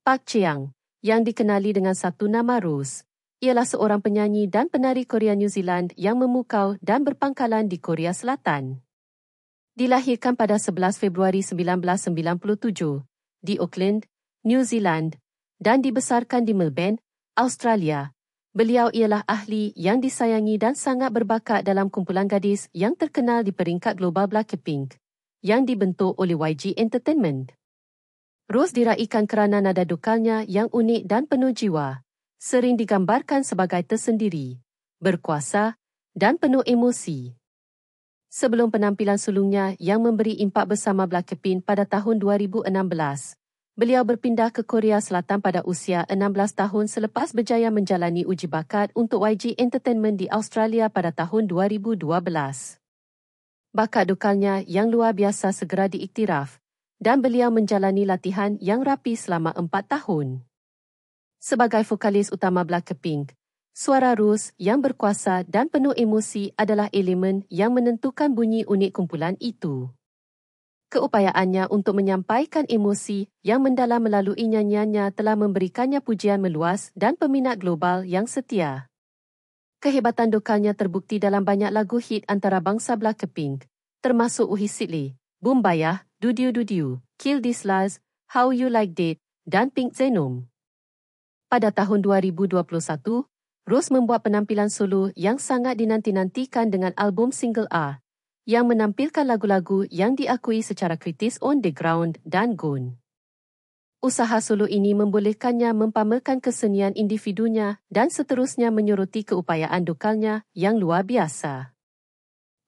Park Cheang, yang dikenali dengan satu nama Rose, ialah seorang penyanyi dan penari Korea New Zealand yang memukau dan berpangkalan di Korea Selatan. Dilahirkan pada 11 Februari 1997 di Auckland, New Zealand dan dibesarkan di Melbourne, Australia. Beliau ialah ahli yang disayangi dan sangat berbakat dalam kumpulan gadis yang terkenal di peringkat global Blackpink, yang dibentuk oleh YG Entertainment. Rose diraikan kerana nada dukalnya yang unik dan penuh jiwa, sering digambarkan sebagai tersendiri, berkuasa dan penuh emosi. Sebelum penampilan sulungnya yang memberi impak bersama Blackpink pada tahun 2016, beliau berpindah ke Korea Selatan pada usia 16 tahun selepas berjaya menjalani uji bakat untuk YG Entertainment di Australia pada tahun 2012. Bakat dukalnya yang luar biasa segera diiktiraf dan beliau menjalani latihan yang rapi selama 4 tahun. Sebagai vokalis utama Blackpink, suara Rose yang berkuasa dan penuh emosi adalah elemen yang menentukan bunyi unik kumpulan itu. Keupayaannya untuk menyampaikan emosi yang mendalam melalui nyanyiannya telah memberikannya pujian meluas dan peminat global yang setia. Kehebatan dukalnya terbukti dalam banyak lagu hit antara bangsa Blackpink, termasuk Uhisidli, Bumbayah, Dudiu Dudiu, Kill This Last, How You Like That, dan Pink Venom. Pada tahun 2021, Rose membuat penampilan solo yang sangat dinanti-nantikan dengan album single A, yang menampilkan lagu-lagu yang diakui secara kritis On The Ground dan Gone. Usaha solo ini membolehkannya mempamerkan kesenian individunya dan seterusnya menyoroti keupayaan dukalnya yang luar biasa.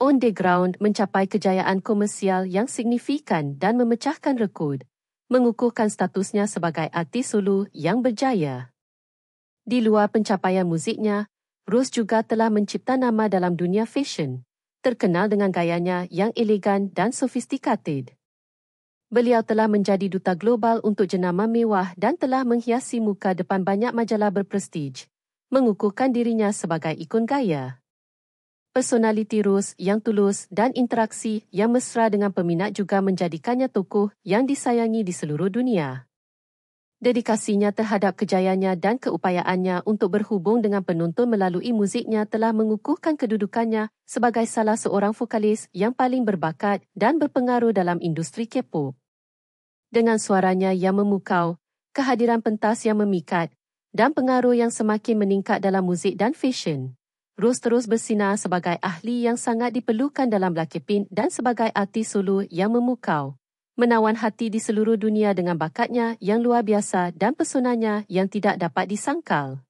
On The Ground mencapai kejayaan komersial yang signifikan dan memecahkan rekod, mengukuhkan statusnya sebagai artis solo yang berjaya. Di luar pencapaian muziknya, Rose juga telah mencipta nama dalam dunia fashion, terkenal dengan gayanya yang elegan dan sofistikated. Beliau telah menjadi duta global untuk jenama mewah dan telah menghiasi muka depan banyak majalah berprestij, mengukuhkan dirinya sebagai ikon gaya. Personaliti Rose yang tulus dan interaksi yang mesra dengan peminat juga menjadikannya tokoh yang disayangi di seluruh dunia. Dedikasinya terhadap kejayaannya dan keupayaannya untuk berhubung dengan penonton melalui muziknya telah mengukuhkan kedudukannya sebagai salah seorang vokalis yang paling berbakat dan berpengaruh dalam industri K-pop. Dengan suaranya yang memukau, kehadiran pentas yang memikat, dan pengaruh yang semakin meningkat dalam muzik dan fashion, Rose terus bersinar sebagai ahli yang sangat diperlukan dalam Blackpink dan sebagai artis solo yang memukau, menawan hati di seluruh dunia dengan bakatnya yang luar biasa dan pesonanya yang tidak dapat disangkal.